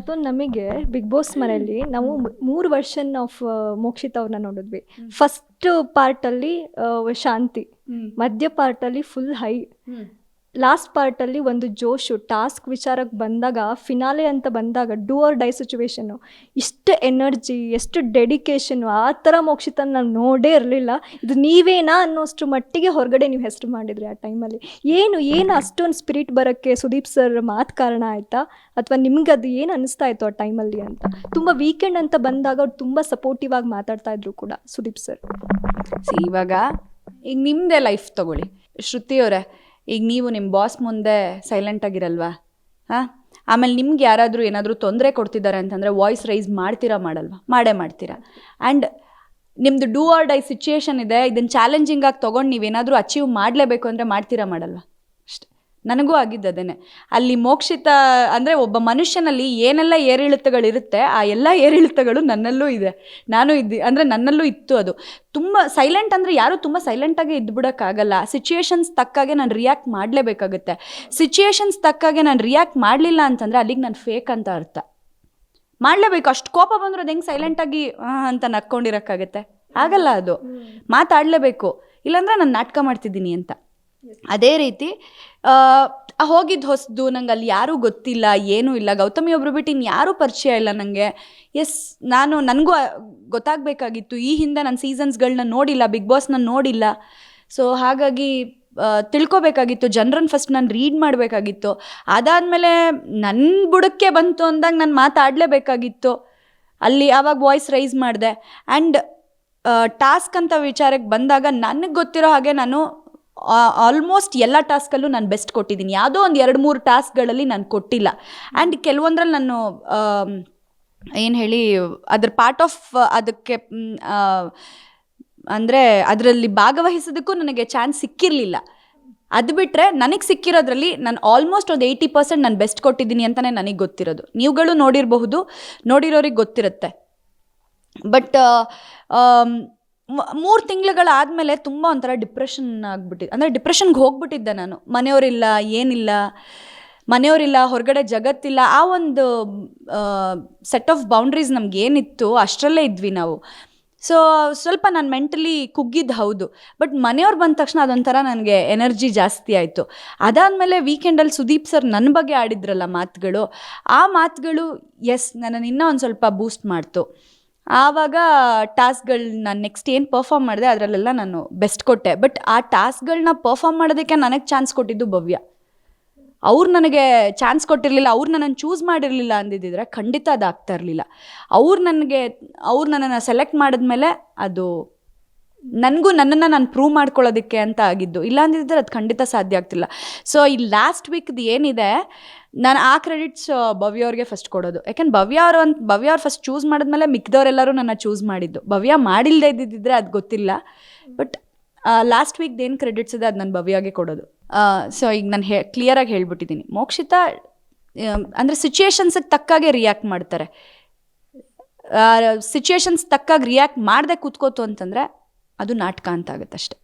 ಇವತ್ತು ನಮಗೆ big boss ಮನೆಯಲ್ಲಿ ನಾವು 3 ವರ್ಷನ್ ಆಫ್ ಮೋಕ್ಷಿತ್ ಅವ್ರನ್ನ ನೋಡಿದ್ವಿ. ಫಸ್ಟ್ ಪಾರ್ಟಲ್ಲಿ ಶಾಂತಿ, ಮಧ್ಯ ಪಾರ್ಟಲ್ಲಿ ಫುಲ್ ಹೈ, ಲಾಸ್ಟ್ ಪಾರ್ಟಲ್ಲಿ ಒಂದು ಜೋಶು. ಟಾಸ್ಕ್ ವಿಚಾರಕ್ಕೆ ಬಂದಾಗ, ಫಿನಾಲೆ ಅಂತ ಬಂದಾಗ, ಡೂ ಆರ್ ಡೈ ಸಿಚುವೇಶನ್ನು, ಇಷ್ಟು ಎನರ್ಜಿ, ಎಷ್ಟು ಡೆಡಿಕೇಶನು, ಆ ಥರ ಮೋಕ್ಷಿತನ ನಾನು ನೋಡೇ ಇರಲಿಲ್ಲ. ಇದು ನೀವೇನಾ ಅನ್ನೋಷ್ಟು ಮಟ್ಟಿಗೆ ಹೊರಗಡೆ ನೀವು ಹೆಸರು ಮಾಡಿದ್ರಿ ಆ ಟೈಮಲ್ಲಿ. ಏನು ಅಷ್ಟೊಂದು ಸ್ಪಿರಿಟ್ ಬರೋಕ್ಕೆ ಸುದೀಪ್ ಸರ್ ಮಾತು ಕಾರಣ ಆಯಿತಾ, ಅಥವಾ ನಿಮ್ಗೆ ಅದು ಏನು ಅನ್ನಿಸ್ತಾ ಇತ್ತು ಆ ಟೈಮಲ್ಲಿ ಅಂತ? ತುಂಬ ವೀಕೆಂಡ್ ಅಂತ ಬಂದಾಗ ಅವ್ರು ತುಂಬ ಸಪೋರ್ಟಿವ್ ಆಗಿ ಮಾತಾಡ್ತಾ ಇದ್ರು ಕೂಡ ಸುದೀಪ್ ಸರ್. ಇವಾಗ ಈಗ ನಿಮ್ಮದೇ ಲೈಫ್ ತಗೊಳ್ಳಿ ಶ್ರುತಿಯವರೇ, ಈಗ ನೀವು ನಿಮ್ಮ ಬಾಸ್ ಮುಂದೆ ಸೈಲೆಂಟಾಗಿರಲ್ವಾ? ಹಾಂ, ಆಮೇಲೆ ನಿಮ್ಗೆ ಯಾರಾದರೂ ಏನಾದರೂ ತೊಂದರೆ ಕೊಡ್ತಿದ್ದಾರೆ ಅಂತಂದರೆ ವಾಯ್ಸ್ ರೈಸ್ ಮಾಡ್ತೀರಾ ಮಾಡಲ್ವಾ? ಮಾಡೇ ಮಾಡ್ತೀರಾ. ಆ್ಯಂಡ್ ನಿಮ್ಮದು ಡೂ ಆರ್ ಡೈ ಸಿಚುಯೇಷನ್ ಇದೆ, ಇದನ್ನು ಚಾಲೆಂಜಿಂಗಾಗಿ ತೊಗೊಂಡು ನೀವೇನಾದರೂ ಅಚೀವ್ ಮಾಡಲೇಬೇಕು ಅಂದರೆ ಮಾಡ್ತೀರಾ ಮಾಡಲ್ವಾ? ಅಷ್ಟೆ. ನನಗೂ ಆಗಿದ್ದದೇನೆ. ಅಲ್ಲಿ ಮೋಕ್ಷಿತ ಅಂದರೆ ಒಬ್ಬ ಮನುಷ್ಯನಲ್ಲಿ ಏನೆಲ್ಲ ಏರಿಳಿತಗಳಿರುತ್ತೆ, ಆ ಎಲ್ಲ ಏರಿಳಿತಗಳು ನನ್ನಲ್ಲೂ ಇದೆ. ನನ್ನಲ್ಲೂ ಇತ್ತು. ಅದು ತುಂಬ ಸೈಲೆಂಟ್ ಅಂದರೆ ಯಾರೂ ತುಂಬ ಸೈಲೆಂಟಾಗಿ ಇದ್ಬಿಡೋಕ್ಕಾಗಲ್ಲ. ಸಿಚುಯೇಷನ್ಸ್ ತಕ್ಕಾಗೆ ನಾನು ರಿಯಾಕ್ಟ್ ಮಾಡಲೇಬೇಕಾಗುತ್ತೆ. ಸಿಚುಯೇಷನ್ಸ್ ತಕ್ಕಾಗೆ ನಾನು ರಿಯಾಕ್ಟ್ ಮಾಡಲಿಲ್ಲ ಅಂತಂದರೆ ಅಲ್ಲಿಗೆ ನಾನು ಫೇಕ್ ಅಂತ ಅರ್ಥ. ಮಾಡಲೇಬೇಕು. ಅಷ್ಟು ಕೋಪ ಬಂದರೂ ಅದು ಹೆಂಗೆ ಸೈಲೆಂಟಾಗಿ ಅಂತ ನಕ್ಕೊಂಡಿರೋಕ್ಕಾಗತ್ತೆ? ಆಗಲ್ಲ. ಅದು ಮಾತಾಡಲೇಬೇಕು. ಇಲ್ಲಾಂದರೆ ನಾನು ನಾಟಕ ಮಾಡ್ತಿದ್ದೀನಿ ಅಂತ. ಅದೇ ರೀತಿ ಹೋಗಿದ್ದು ಹೊಸದು, ನಂಗೆ ಅಲ್ಲಿ ಯಾರೂ ಗೊತ್ತಿಲ್ಲ, ಏನೂ ಇಲ್ಲ. ಗೌತಮಿ ಒಬ್ರು ಬಿಟ್ಟು ಇನ್ನು ಯಾರೂ ಪರಿಚಯ ಇಲ್ಲ ನನಗೆ. ನನಗೂ ಗೊತ್ತಾಗಬೇಕಾಗಿತ್ತು. ಈ ಹಿಂದೆ ನಾನು ಸೀಸನ್ಸ್ಗಳನ್ನ ನೋಡಿಲ್ಲ, ಬಿಗ್ ಬಾಸ್ನ ನೋಡಿಲ್ಲ. ಸೊ ಹಾಗಾಗಿ ತಿಳ್ಕೊಬೇಕಾಗಿತ್ತು. ಜನರನ್ನು ಫಸ್ಟ್ ನಾನು ರೀಡ್ ಮಾಡಬೇಕಾಗಿತ್ತು. ಅದಾದಮೇಲೆ ನನ್ನ ಬುಡಕ್ಕೆ ಬಂತು ಅಂದಾಗ ನಾನು ಮಾತಾಡಲೇಬೇಕಾಗಿತ್ತು. ಅಲ್ಲಿ ಆವಾಗ ವಾಯ್ಸ್ ರೈಸ್ ಮಾಡಿದೆ. ಆ್ಯಂಡ್ ಟಾಸ್ಕ್ ಅಂತ ವಿಚಾರಕ್ಕೆ ಬಂದಾಗ ನನಗೆ ಗೊತ್ತಿರೋ ಹಾಗೆ ನಾನು ಆಲ್ಮೋಸ್ಟ್ ಎಲ್ಲ ಟಾಸ್ಕಲ್ಲೂ ನಾನು ಬೆಸ್ಟ್ ಕೊಟ್ಟಿದ್ದೀನಿ. ಯಾವುದೋ ಒಂದು 2-3 ಟಾಸ್ಕ್ಗಳಲ್ಲಿ ನಾನು ಕೊಟ್ಟಿಲ್ಲ. ಆ್ಯಂಡ್ ಕೆಲವೊಂದ್ರಲ್ಲಿ ನಾನು ಏನು ಹೇಳಿ ಅದ್ರ ಪಾರ್ಟ್ ಆಫ್ ಅದಕ್ಕೆ ಅಂದರೆ ಅದರಲ್ಲಿ ಭಾಗವಹಿಸೋದಕ್ಕೂ ನನಗೆ ಚಾನ್ಸ್ ಸಿಕ್ಕಿರಲಿಲ್ಲ. ಅದು ಬಿಟ್ಟರೆ ನನಗೆ ಸಿಕ್ಕಿರೋದ್ರಲ್ಲಿ ನಾನು ಆಲ್ಮೋಸ್ಟ್ ಒಂದು 80% ನಾನು ಬೆಸ್ಟ್ ಕೊಟ್ಟಿದ್ದೀನಿ ಅಂತಲೇ ನನಗೆ ಗೊತ್ತಿರೋದು. ನೀವುಗಳು ನೋಡಿರಬಹುದು, ನೋಡಿರೋರಿಗೆ ಗೊತ್ತಿರುತ್ತೆ. ಬಟ್ 3 ತಿಂಗಳುಗಳಾದಮೇಲೆ ತುಂಬ ಒಂಥರ ಡಿಪ್ರೆಷನ್ ಆಗಿಬಿಟ್ಟಿದ್ದೆ. ಅಂದರೆ ಡಿಪ್ರೆಷನ್ಗೆ ಹೋಗ್ಬಿಟ್ಟಿದ್ದೆ ನಾನು. ಮನೆಯವರಿಲ್ಲ, ಏನಿಲ್ಲ, ಮನೆಯವರಿಲ್ಲ, ಹೊರಗಡೆ ಜಗತ್ತಿಲ್ಲ. ಆ ಒಂದು ಸೆಟ್ ಆಫ್ ಬೌಂಡ್ರೀಸ್ ನಮಗೇನಿತ್ತು ಅಷ್ಟರಲ್ಲೇ ಇದ್ವಿ ನಾವು. ಸೊ ಸ್ವಲ್ಪ ನಾನು ಮೆಂಟಲಿ ಕುಗ್ಗಿದ್ದು ಹೌದು. ಬಟ್ ಮನೆಯವ್ರು ಬಂದ ತಕ್ಷಣ ಅದೊಂಥರ ನನಗೆ ಎನರ್ಜಿ ಜಾಸ್ತಿ ಆಯಿತು. ಅದಾದಮೇಲೆ ವೀಕೆಂಡಲ್ಲಿ ಸುದೀಪ್ ಸರ್ ನನ್ನ ಬಗ್ಗೆ ಆಡಿದ್ರಲ್ಲ ಮಾತುಗಳು, ಆ ಮಾತುಗಳು ನನ್ನನ್ನು ಇನ್ನೂ ಒಂದು ಸ್ವಲ್ಪ ಬೂಸ್ಟ್ ಮಾಡ್ತು. ಆವಾಗ ಟಾಸ್ಕ್ಗಳನ್ನ ನಾನು ನೆಕ್ಸ್ಟ್ ಏನು ಪರ್ಫಾರ್ಮ್ ಮಾಡಿದೆ ಅದರಲ್ಲೆಲ್ಲ ನಾನು ಬೆಸ್ಟ್ ಕೊಟ್ಟೆ. ಬಟ್ ಆ ಟಾಸ್ಕ್ಗಳನ್ನ ಪರ್ಫಾರ್ಮ್ ಮಾಡೋದಕ್ಕೆ ನನಗೆ ಚಾನ್ಸ್ ಕೊಟ್ಟಿದ್ದು ಭವ್ಯ. ಅವ್ರು ನನಗೆ ಚಾನ್ಸ್ ಕೊಟ್ಟಿರಲಿಲ್ಲ, ಅವ್ರು ನನ್ನನ್ನು ಚೂಸ್ ಮಾಡಿರಲಿಲ್ಲ ಅಂದಿದ್ದಿದ್ರೆ ಖಂಡಿತ ಅದು ಆಗ್ತಾ ಇರಲಿಲ್ಲ. ಅವ್ರು ನನ್ನನ್ನು ಸೆಲೆಕ್ಟ್ ಮಾಡಿದ್ಮೇಲೆ ಅದು ನನಗೂ ನನ್ನನ್ನು ನಾನು ಪ್ರೂವ್ ಮಾಡ್ಕೊಳ್ಳೋದಕ್ಕೆ ಅಂತ ಆಗಿದ್ದು. ಇಲ್ಲ ಅಂದಿದ್ದರೆ ಅದು ಖಂಡಿತ ಸಾಧ್ಯ ಆಗ್ತಿಲ್ಲ. ಸೊ ಈ ಲಾಸ್ಟ್ ವೀಕ್ದು ಏನಿದೆ, ನಾನು ಆ ಕ್ರೆಡಿಟ್ಸ್ ಭವ್ಯ ಅವ್ರಿಗೆ ಫಸ್ಟ್ ಕೊಡೋದು. ಯಾಕೆಂದ್ರೆ ಭವ್ಯ ಅವ್ರು ಫಸ್ಟ್ ಚೂಸ್ ಮಾಡಿದ್ಮೇಲೆ ಮಿಕ್ಕಿದವರೆಲ್ಲರೂ ನನ್ನ ಚೂಸ್ ಮಾಡಿದ್ದು. ಭವ್ಯ ಮಾಡಿಲ್ಲದೆ ಇದ್ದಿದ್ದರೆ ಅದು ಗೊತ್ತಿಲ್ಲ. ಬಟ್ ಲಾಸ್ಟ್ ವೀಕ್ದು ಏನು ಕ್ರೆಡಿಟ್ಸ್ ಇದೆ ಅದು ನಾನು ಭವ್ಯಾಗೆ ಕೊಡೋದು. ಸೊ ಈಗ ನಾನು ಕ್ಲಿಯರಾಗಿ ಹೇಳ್ಬಿಟ್ಟಿದ್ದೀನಿ. ಮೋಕ್ಷಿತ ಅಂದರೆ ಸಿಚುಯೇಷನ್ಸಿಗೆ ತಕ್ಕಾಗೆ ರಿಯಾಕ್ಟ್ ಮಾಡ್ತಾರೆ. ಸಿಚುಯೇಷನ್ಸ್ ತಕ್ಕಾಗಿ ರಿಯಾಕ್ಟ್ ಮಾಡದೆ ಕೂತ್ಕೋತು ಅಂತಂದರೆ ಅದು ನಾಟಕ ಅಂತ ಆಗುತ್ತೆ ಅಷ್ಟೆ.